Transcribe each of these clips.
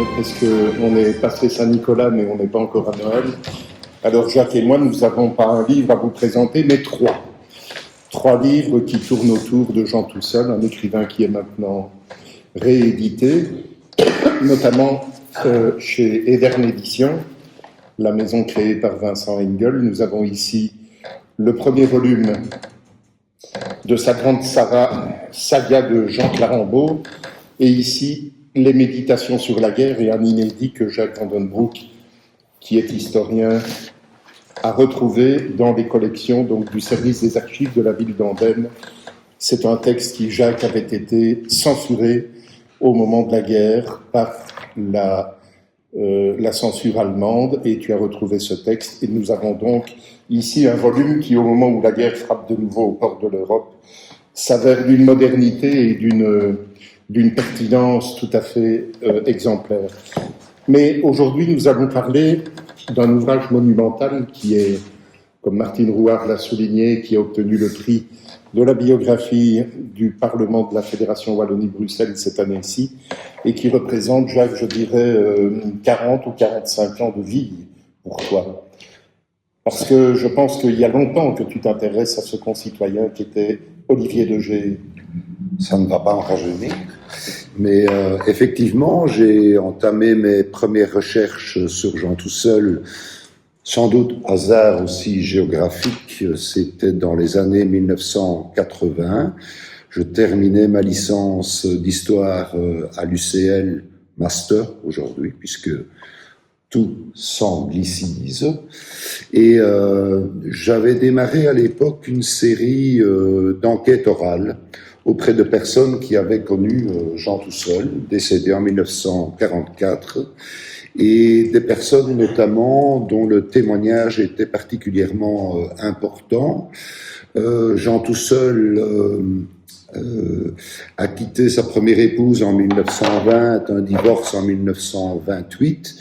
On est passé Saint-Nicolas, mais on n'est pas encore à Noël. Alors Jacques et moi, nous n'avons pas un livre à vous présenter, mais trois. Trois livres qui tournent autour de Jean Tousseul, un écrivain qui est maintenant réédité, notamment chez Edern Éditions, la maison créée par Vincent Engel. Nous avons ici le premier volume de sa grande saga de Jean Clarenbeau, et ici les méditations sur la guerre et un inédit que Jacques Vandenbrouck, qui est historien, a retrouvé dans les collections donc, du service des archives de la ville d'Andenne. C'est un texte qui, Jacques, avait été censuré au moment de la guerre par la censure allemande, et tu as retrouvé ce texte. Et nous avons donc ici un volume qui, au moment où la guerre frappe de nouveau aux portes de l'Europe, s'avère d'une modernité et d'une pertinence tout à fait exemplaire. Mais aujourd'hui, nous allons parler d'un ouvrage monumental qui est, comme Martine Rouard l'a souligné, qui a obtenu le prix de la biographie du Parlement de la Fédération Wallonie-Bruxelles cette année-ci, et qui représente, Jacques, je dirais, 40 ou 45 ans de vie pour toi. Parce que je pense qu'il y a longtemps que tu t'intéresses à ce concitoyen qui était Olivier Degé. Ça ne va pas en rajeunir, mais effectivement, j'ai entamé mes premières recherches sur Jean Tousseul, sans doute hasard aussi géographique, c'était dans les années 1980. Je terminais ma licence d'histoire à l'UCL, master aujourd'hui, puisque tout s'anglicise. Et j'avais démarré à l'époque une série d'enquêtes orales auprès de personnes qui avaient connu Jean Tousseul, décédé en 1944, et des personnes notamment dont le témoignage était particulièrement important. Jean Tousseul a quitté sa première épouse en 1920, un divorce en 1928.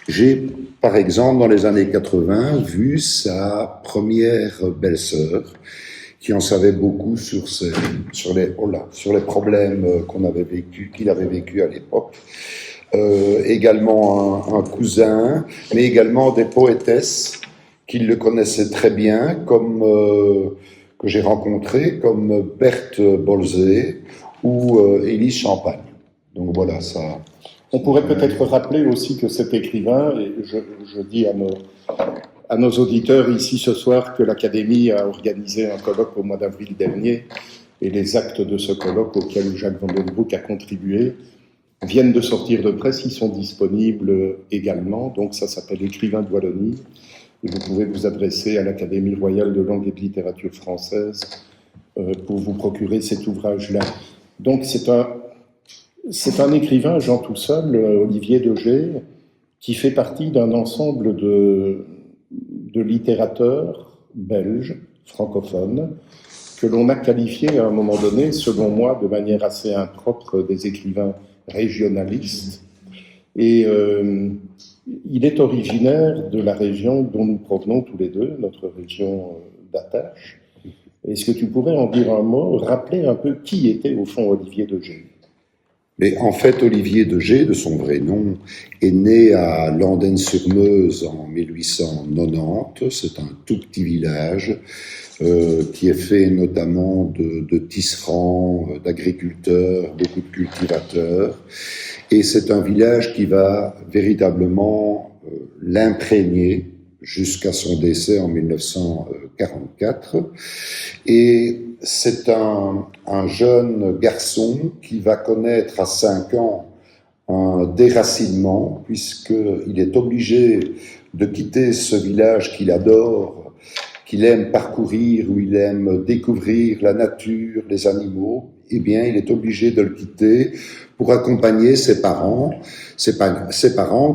J'ai, par exemple, dans les années 80, vu sa première belle-sœur, qui en savait beaucoup sur les problèmes qu'il avait vécu à l'époque. Également un cousin, mais également des poétesses qui le connaissaient très bien, comme que j'ai rencontré, comme Berthe Bolzé ou Élie Champagne. Donc voilà, ça. On pourrait peut-être rappeler aussi que cet écrivain, et je dis à nos auditeurs ici ce soir que l'Académie a organisé un colloque au mois d'avril dernier, et les actes de ce colloque auquel Jacques Vandenbrouck a contribué viennent de sortir de presse, ils sont disponibles également, donc ça s'appelle Écrivain de Wallonie, et vous pouvez vous adresser à l'Académie royale de langue et de littérature française pour vous procurer cet ouvrage-là. Donc c'est un écrivain, Jean Tousseul, Olivier Degé, qui fait partie d'un ensemble de littérateurs belges, francophones, que l'on a qualifié à un moment donné, selon moi, de manière assez impropre, des écrivains régionalistes. Et il est originaire de la région dont nous provenons tous les deux, notre région d'Attache. Est-ce que tu pourrais en dire un mot, rappeler un peu qui était au fond Olivier Degé ? Mais en fait, Olivier Degé, de son vrai nom, est né à Landenne-sur-Meuse en 1890. C'est un tout petit village qui est fait notamment de tisserands, d'agriculteurs, beaucoup de cultivateurs. Et c'est un village qui va véritablement l'imprégner jusqu'à son décès en 1944. Et c'est un jeune garçon qui va connaître à 5 ans un déracinement, puisqu'il est obligé de quitter ce village qu'il adore, qu'il aime parcourir, où il aime découvrir la nature, les animaux. Eh bien, il est obligé de le quitter pour accompagner ses parents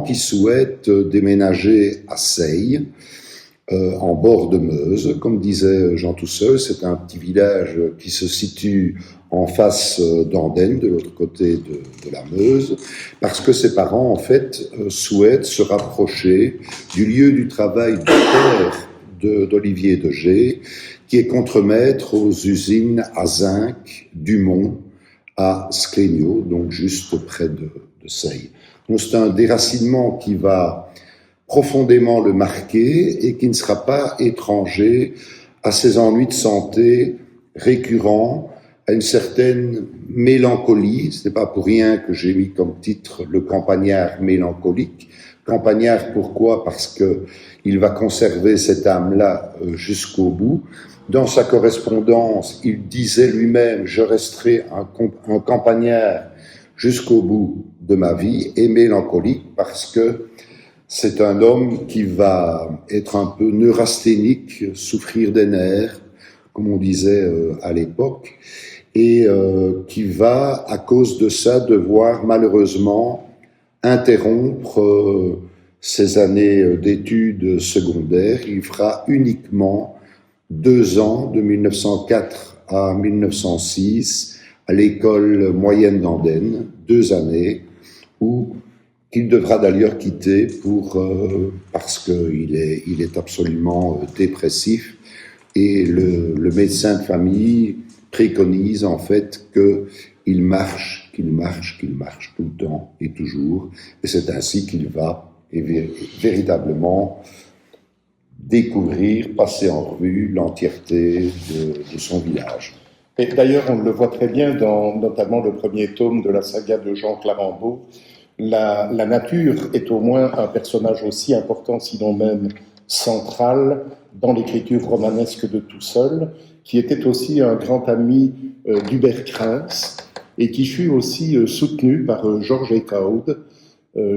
qui souhaitent déménager à Seille, en bord de Meuse. Comme disait Jean Tousseul, c'est un petit village qui se situe en face d'Andenne, de l'autre côté de la Meuse, parce que ses parents, en fait, souhaitent se rapprocher du lieu du travail du père d'Olivier Degé, qui est contremaître aux usines à zinc du Mont à Sclégnaux, donc juste près de Seille. Donc c'est un déracinement qui va profondément le marquer et qui ne sera pas étranger à ses ennuis de santé récurrents, à une certaine mélancolie. Ce n'est pas pour rien que j'ai mis comme titre le campagnard mélancolique. Campagnard, pourquoi? Parce que il va conserver cette âme-là jusqu'au bout. Dans sa correspondance, il disait lui-même « Je resterai un campagnard jusqu'au bout de ma vie » et mélancolique parce que c'est un homme qui va être un peu neurasthénique, souffrir des nerfs, comme on disait à l'époque, et qui va, à cause de ça, devoir malheureusement interrompre ses années d'études secondaires. Il fera uniquement 2 ans, de 1904 à 1906, à l'école moyenne d'Andenne, 2 années, où qu'il devra d'ailleurs quitter parce qu'il est absolument dépressif. Et le médecin de famille préconise en fait qu'il marche tout le temps et toujours. Et c'est ainsi qu'il va véritablement découvrir, passer en revue l'entièreté de son village. Et d'ailleurs, on le voit très bien dans notamment le premier tome de la saga de Jean Clarambeau. La nature est au moins un personnage aussi important, sinon même central, dans l'écriture romanesque de Tousseul, qui était aussi un grand ami d'Hubert Craens et qui fut aussi soutenu par Georges Écaud.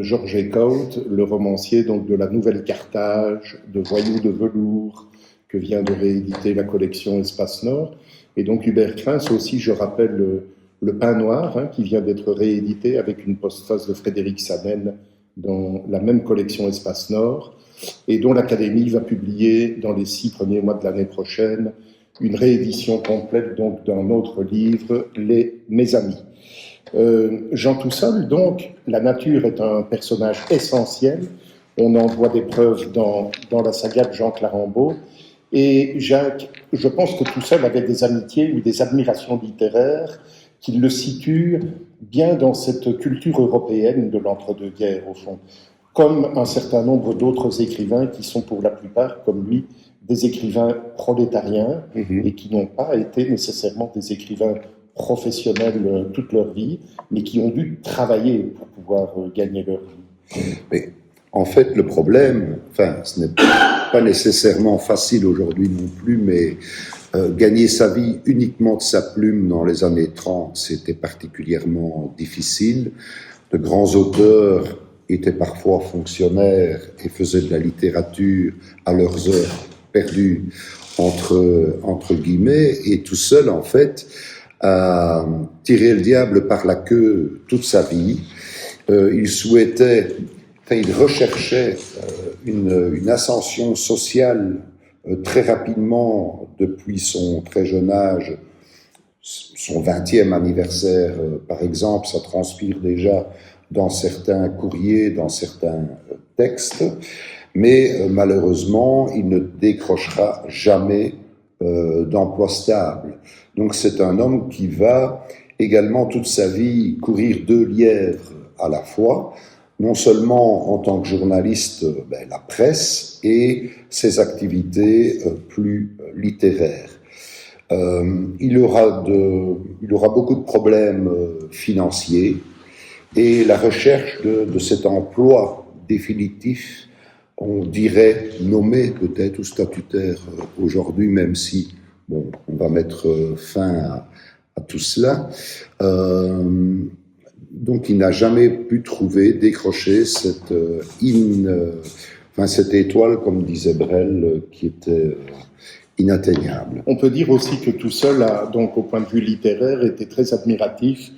Georges Écaud, le romancier donc de la Nouvelle Carthage, de Voyous de velours, que vient de rééditer la collection Espace Nord. Et donc Hubert Craens aussi, je rappelle, le Pain Noir, qui vient d'être réédité avec une postface de Frédéric Sanen dans la même collection Espace Nord, et dont l'Académie va publier dans les 6 premiers mois de l'année prochaine une réédition complète donc d'un autre livre, Mes Amis. Jean Tousseul, donc, la nature est un personnage essentiel. On en voit des preuves dans la saga de Jean Clarambeau. Et Jacques, je pense que Tousseul avait des amitiés ou des admirations littéraires qui le situent bien dans cette culture européenne de l'entre-deux-guerres, au fond, comme un certain nombre d'autres écrivains qui sont pour la plupart, comme lui, des écrivains prolétariens et qui n'ont pas été nécessairement des écrivains professionnels toute leur vie, mais qui ont dû travailler pour pouvoir gagner leur vie. Mais en fait, le problème, ce n'est pas nécessairement facile aujourd'hui non plus, mais gagner sa vie uniquement de sa plume dans les années 30, c'était particulièrement difficile. De grands auteurs étaient parfois fonctionnaires et faisaient de la littérature à leurs heures perdues entre guillemets, et Tousseul, en fait, a tiré le diable par la queue toute sa vie. Il recherchait une ascension sociale très rapidement depuis son très jeune âge. Son 20e anniversaire, par exemple, ça transpire déjà dans certains courriers, dans certains textes, mais malheureusement, il ne décrochera jamais d'emploi stable. Donc c'est un homme qui va également toute sa vie courir 2 lièvres à la fois, non seulement en tant que journaliste, la presse et ses activités plus littéraires. Il aura beaucoup de problèmes financiers et la recherche de cet emploi définitif, on dirait nommé peut-être ou statutaire aujourd'hui, même si on va mettre fin à tout cela. Donc il n'a jamais pu décrocher cette étoile, comme disait Brel, qui était inatteignable. On peut dire aussi que Tousseul a, donc au point de vue littéraire, été très admiratif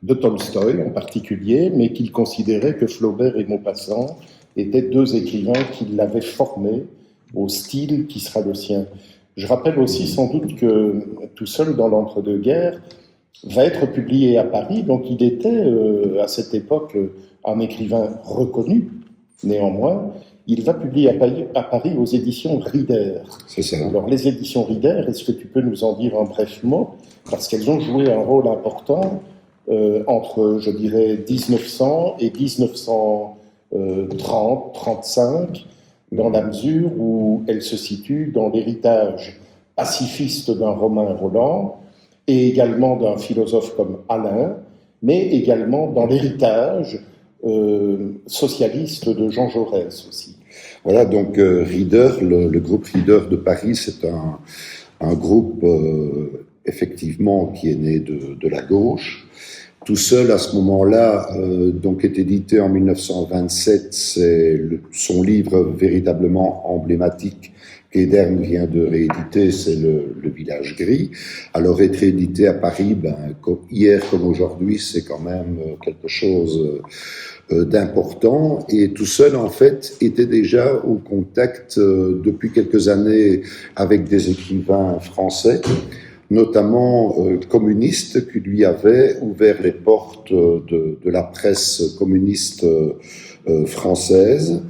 de Tolstoï en particulier, mais qu'il considérait que Flaubert et Maupassant étaient 2 écrivains qui l'avaient formé au style qui sera le sien. Je rappelle aussi sans doute que Tousseul, dans l'entre-deux-guerres, va être publié à Paris, donc il était à cette époque un écrivain reconnu. Néanmoins, il va publier à Paris aux éditions Rider. C'est ça. Alors les éditions Rider, est-ce que tu peux nous en dire un bref mot? Parce qu'elles ont joué un rôle important entre, je dirais, 1900 et 1930, 35, dans la mesure où elle se situe dans l'héritage pacifiste d'un Romain Rolland et également d'un philosophe comme Alain, mais également dans l'héritage socialiste de Jean Jaurès aussi. Voilà, donc Reader, le groupe Reader de Paris, c'est un groupe effectivement qui est né de la gauche. Tout seul à ce moment-là, donc est édité en 1927, c'est son livre véritablement emblématique qu'Edern vient de rééditer, c'est le Village gris. Alors être édité à Paris, hier comme aujourd'hui, c'est quand même quelque chose d'important. Et tout seul, en fait, était déjà au contact depuis quelques années avec des écrivains français, notamment communistes, qui lui avaient ouvert les portes de la presse communiste française.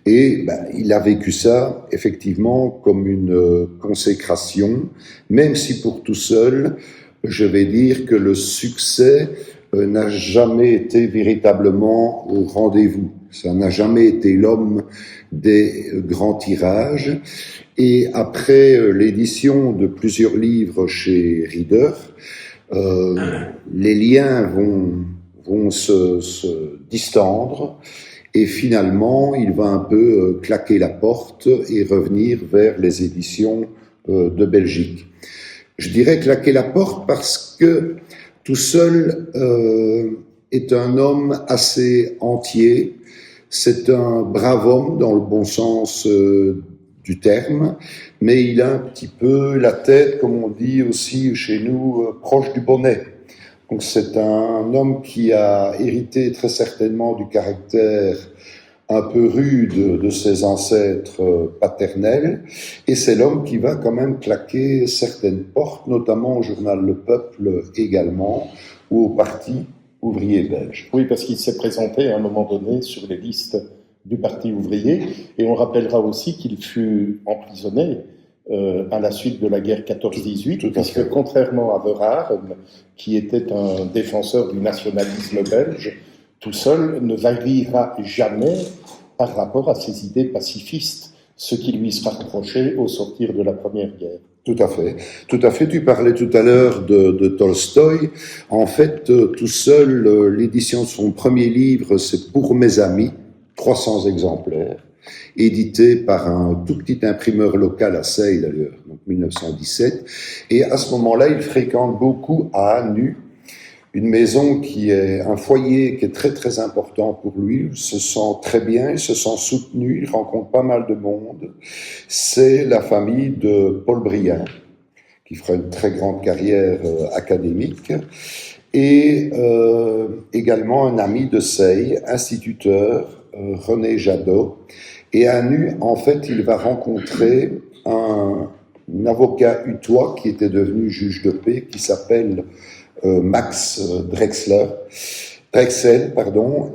Et il a vécu ça, effectivement, comme une consécration, même si pour tout seul, je vais dire que le succès n'a jamais été véritablement au rendez-vous. Ça n'a jamais été l'homme des grands tirages. Et après l'édition de plusieurs livres chez Reader, les liens vont se distendre. Et finalement, il va un peu claquer la porte et revenir vers les éditions de Belgique. Je dirais claquer la porte parce que tout seul est un homme assez entier. C'est un brave homme dans le bon sens du terme, mais il a un petit peu la tête, comme on dit aussi chez nous, proche du bonnet. Donc c'est un homme qui a hérité très certainement du caractère un peu rude de ses ancêtres paternels, et c'est l'homme qui va quand même claquer certaines portes, notamment au journal Le Peuple également, ou au Parti ouvrier belge. Oui, parce qu'il s'est présenté à un moment donné sur les listes du Parti ouvrier, et on rappellera aussi qu'il fut emprisonné à la suite de la guerre 14-18, puisque contrairement à Verhaeren, qui était un défenseur du nationalisme belge, tout seul ne variera jamais par rapport à ses idées pacifistes, ce qui lui sera reproché au sortir de la Première Guerre. Tout à fait. Tout à fait. Tu parlais tout à l'heure de Tolstoï. En fait, tout seul, l'édition de son premier livre, c'est Pour mes amis, 300 exemplaires, édité par un tout petit imprimeur local à Seille d'ailleurs, donc 1917. Et à ce moment-là, il fréquente beaucoup à Anu, une maison qui est un foyer qui est très très important pour lui. Il se sent très bien, il se sent soutenu, il rencontre pas mal de monde. C'est la famille de Paul Briand, qui fera une très grande carrière académique, et également un ami de Seille, instituteur, René Jadot. Et à Nu, en fait, il va rencontrer un avocat utois qui était devenu juge de paix, qui s'appelle Max Drexel,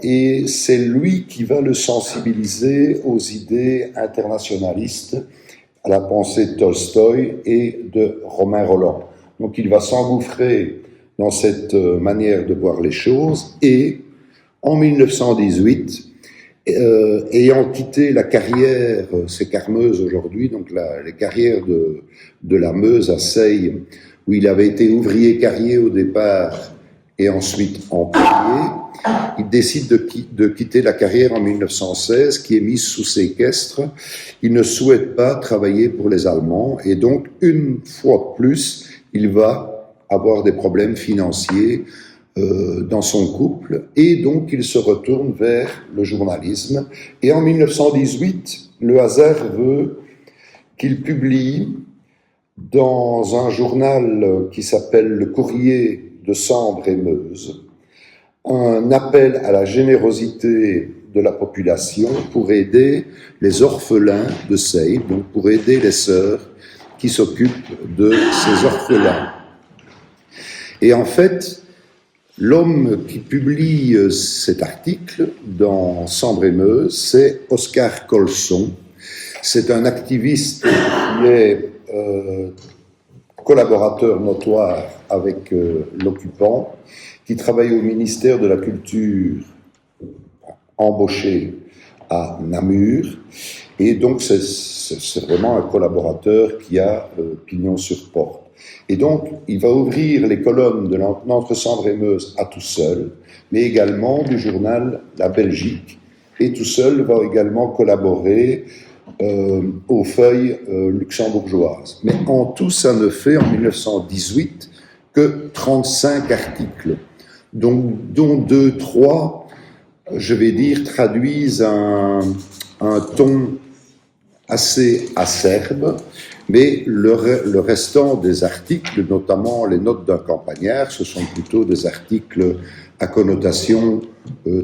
et c'est lui qui va le sensibiliser aux idées internationalistes, à la pensée de Tolstoï et de Romain Rolland. Donc il va s'engouffrer dans cette manière de voir les choses, et en 1918, ayant quitté la carrière, c'est Carmeuse aujourd'hui, donc les carrières de la Meuse à Seille, où il avait été ouvrier carrier au départ et ensuite employé, il décide de quitter la carrière en 1916, qui est mise sous séquestre. Il ne souhaite pas travailler pour les Allemands, et donc une fois de plus, il va avoir des problèmes financiers dans son couple, et donc il se retourne vers le journalisme. Et en 1918, le hasard veut qu'il publie dans un journal qui s'appelle Le Courrier de Sambre et Meuse un appel à la générosité de la population pour aider les orphelins de Seille, donc pour aider les sœurs qui s'occupent de ces orphelins. Et en fait, l'homme qui publie cet article dans Sambre et Meuse, c'est Oscar Colson. C'est un activiste qui est collaborateur notoire avec l'occupant, qui travaille au ministère de la Culture, embauché à Namur. Et donc, c'est vraiment un collaborateur qui a pignon sur porte. Et donc, il va ouvrir les colonnes de l'Entre-Sambre-et-Meuse à tout seul, mais également du journal La Belgique. Et tout seul va également collaborer aux feuilles luxembourgeoises. Mais en tout, ça ne fait en 1918 que 35 articles, dont 2, 3, je vais dire, traduisent un ton assez acerbe, mais le restant des articles, notamment les notes d'un campagnard, ce sont plutôt des articles à connotation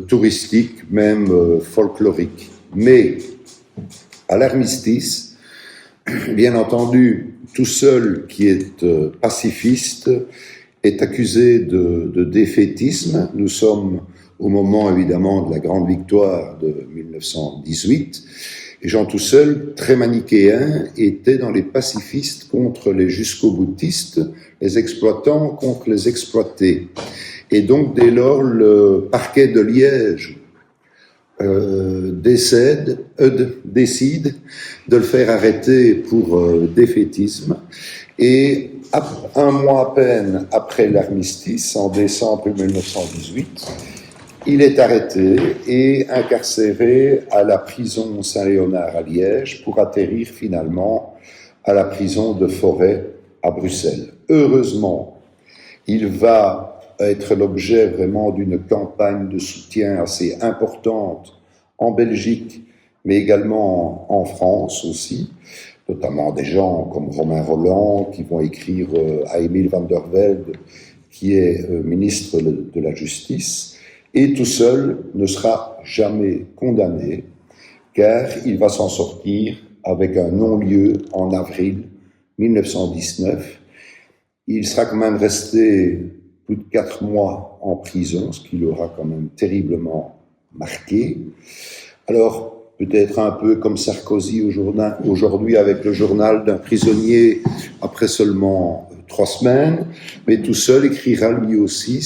touristique, même folklorique. Mais à l'armistice, bien entendu, tout seul qui est pacifiste est accusé de défaitisme. Nous sommes au moment évidemment de la grande victoire de 1918. Et Jean Toussel, très manichéen, était dans les pacifistes contre les jusqu'au-boutistes, les exploitants contre les exploités. Et donc, dès lors, le parquet de Liège décide de le faire arrêter pour défaitisme. Et un mois à peine après l'armistice, en décembre 1918, il est arrêté et incarcéré à la prison Saint-Léonard à Liège pour atterrir finalement à la prison de Forêt à Bruxelles. Heureusement, il va être l'objet vraiment d'une campagne de soutien assez importante en Belgique, mais également en France aussi, notamment des gens comme Romain Rolland qui vont écrire à Émile van der Velde, qui est ministre de la Justice. Et tout seul ne sera jamais condamné, car il va s'en sortir avec un non-lieu en avril 1919. Il sera quand même resté plus de 4 mois en prison, ce qui l'aura quand même terriblement marqué. Alors, peut-être un peu comme Sarkozy aujourd'hui avec le journal d'un prisonnier après seulement 3 semaines, mais tout seul écrira lui aussi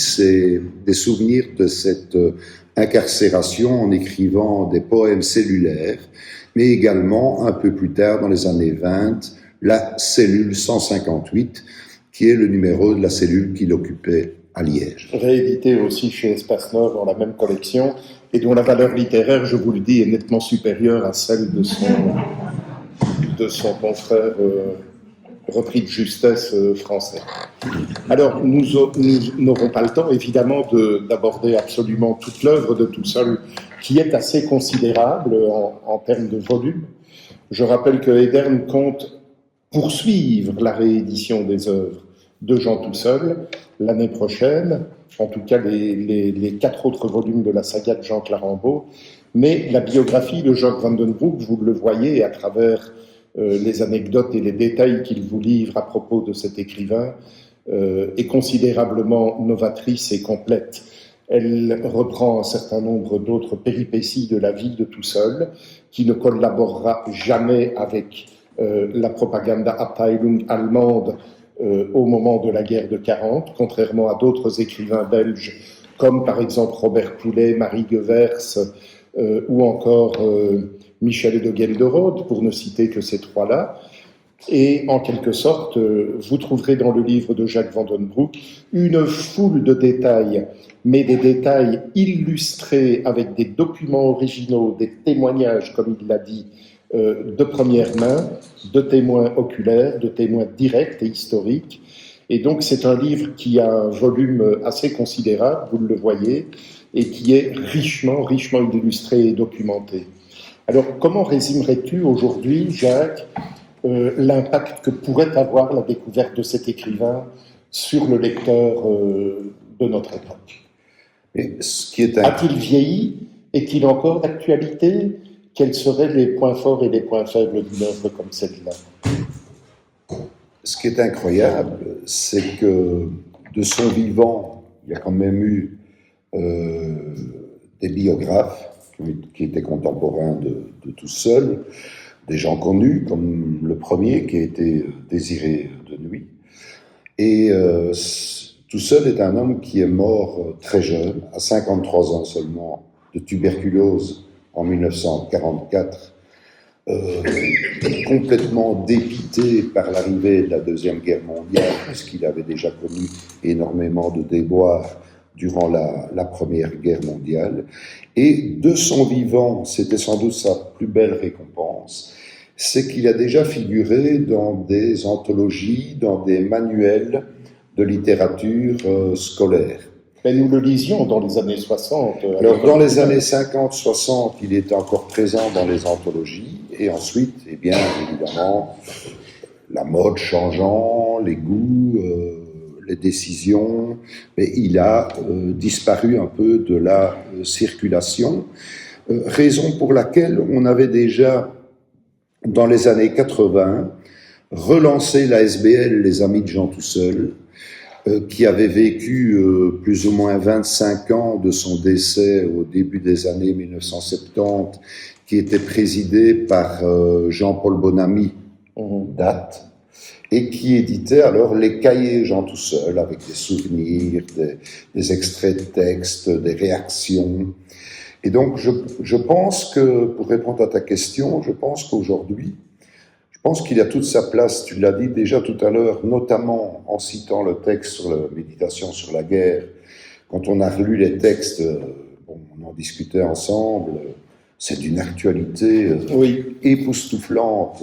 des souvenirs de cette incarcération en écrivant des poèmes cellulaires, mais également un peu plus tard dans les années 20, la cellule 158, qui est le numéro de la cellule qu'il occupait à Liège. Réédité aussi chez Espace Nord dans la même collection, et dont la valeur littéraire, je vous le dis, est nettement supérieure à celle de son confrère repris de justesse français. Alors, nous n'aurons pas le temps, évidemment, d'aborder absolument toute l'œuvre de Toussel, qui est assez considérable en termes de volume. Je rappelle que Edern compte poursuivre la réédition des œuvres de Jean Toussel l'année prochaine, en tout cas les 4 autres volumes de la saga de Jean Clarambeau, mais la biographie de Jacques van den Broek, vous le voyez à travers les anecdotes et les détails qu'il vous livre à propos de cet écrivain, est considérablement novatrice et complète. Elle reprend un certain nombre d'autres péripéties de la vie de Toussel, qui ne collaborera jamais avec la Propaganda-Abteilung allemande au moment de la guerre de 40, contrairement à d'autres écrivains belges, comme par exemple Robert Poulet, Marie Gewers, ou encore Michel de Gelderode, pour ne citer que ces 3-là. Et en quelque sorte, vous trouverez dans le livre de Jacques van den Broek une foule de détails, mais des détails illustrés avec des documents originaux, des témoignages, comme il l'a dit, de première main, de témoins oculaires, de témoins directs et historiques. Et donc c'est un livre qui a un volume assez considérable, vous le voyez, et qui est richement illustré et documenté. Alors comment résumerais-tu aujourd'hui, Jacques, l'impact que pourrait avoir la découverte de cet écrivain sur le lecteur de notre époque? A-t-il vieilli? Est-il encore d'actualité? Quels seraient les points forts et les points faibles d'une œuvre comme celle-là? Ce qui est incroyable, c'est que de son vivant, il y a quand même eu des biographes qui étaient contemporains de Toussel, des gens connus, comme le premier qui a été Désiré de Nuit, Et tout seul est un homme qui est mort très jeune, à 53 ans seulement, de tuberculose en 1944, complètement dépité par l'arrivée de la Deuxième Guerre mondiale, puisqu'il avait déjà connu énormément de déboires durant la Première Guerre mondiale. Et de son vivant, c'était sans doute sa plus belle récompense, c'est qu'il a déjà figuré dans des anthologies, dans des manuels de littérature scolaire. Mais nous le lisions dans les années 60. Alors, dans les années 50-60, il était encore présent dans les anthologies, et ensuite, eh bien, évidemment, la mode changeant, les goûts, les décisions, mais il a disparu un peu de la circulation, raison pour laquelle on avait déjà, dans les années 80, relancé la SBL, les Amis de Jean Tousseul, qui avait vécu plus ou moins 25 ans de son décès au début des années 1970, qui était présidé par Jean-Paul Bonamy, date, et qui éditait alors les cahiers Jean Tousseul, avec des souvenirs, des extraits de textes, des réactions. Et donc je pense que, pour répondre à ta question, je pense qu'aujourd'hui, je pense qu'il a toute sa place, tu l'as dit déjà tout à l'heure, notamment en citant le texte sur la méditation sur la guerre. Quand on a relu les textes, bon, on en discutait ensemble, c'est d'une actualité époustouflante.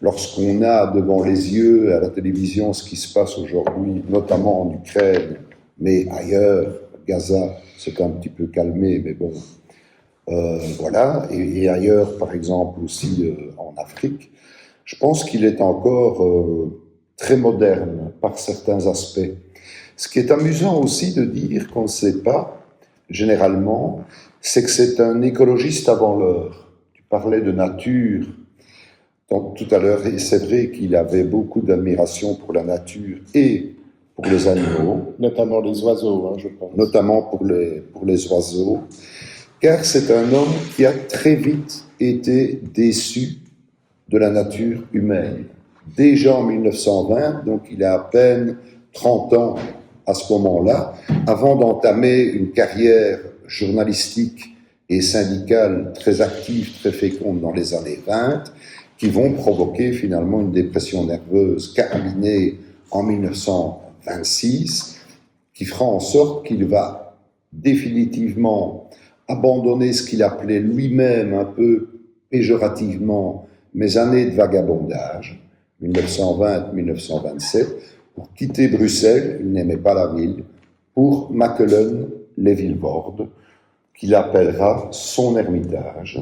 Lorsqu'on a devant les yeux à la télévision ce qui se passe aujourd'hui, notamment en Ukraine, mais ailleurs, Gaza s'est un petit peu calmé, mais bon, voilà, et ailleurs, par exemple, aussi en Afrique. Je pense qu'il est encore très moderne par certains aspects. Ce qui est amusant aussi de dire qu'on ne sait pas, généralement, c'est que c'est un écologiste avant l'heure. Tu parlais de nature tout à l'heure, et c'est vrai qu'il avait beaucoup d'admiration pour la nature et pour les animaux. Notamment les oiseaux, hein, je pense. Notamment pour les oiseaux, car c'est un homme qui a très vite été déçu de la nature humaine. Déjà en 1920, donc il a à peine 30 ans à ce moment-là, avant d'entamer une carrière journalistique et syndicale très active, très féconde dans les années 20, qui vont provoquer finalement une dépression nerveuse caraminée en 1926, qui fera en sorte qu'il va définitivement abandonner ce qu'il appelait lui-même un peu péjorativement mes années de vagabondage, 1920-1927, pour quitter Bruxelles, il n'aimait pas la ville, pour Makelen-les-Vilvoorde, qu'il appellera son ermitage,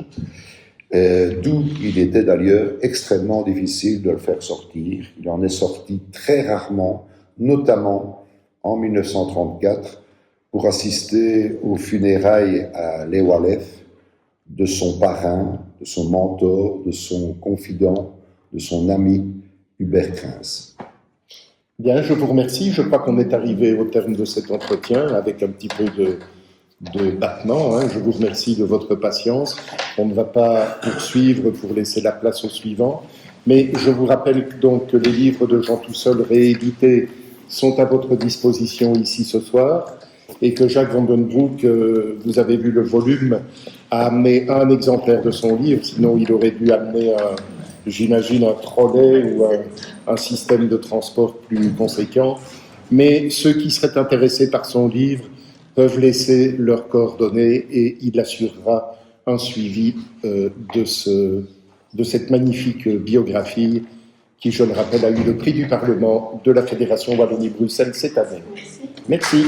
d'où il était d'ailleurs extrêmement difficile de le faire sortir. Il en est sorti très rarement, notamment en 1934, pour assister aux funérailles à Lewalev de son parrain, de son mentor, de son confident, de son ami Hubert Krins. Bien, je vous remercie. Je crois qu'on est arrivé au terme de cet entretien avec un petit peu de battement. Hein. Je vous remercie de votre patience. On ne va pas poursuivre pour laisser la place au suivant. Mais je vous rappelle donc que les livres de Jean Tousseul réédités sont à votre disposition ici ce soir et que Jacques Vandenbrouck, vous avez vu le volume, a amené un exemplaire de son livre, sinon il aurait dû amener, j'imagine, un trolley ou un système de transport plus conséquent. Mais ceux qui seraient intéressés par son livre peuvent laisser leurs coordonnées et il assurera un suivi de cette magnifique biographie qui, je le rappelle, a eu le prix du Parlement de la Fédération Wallonie-Bruxelles cette année. Merci.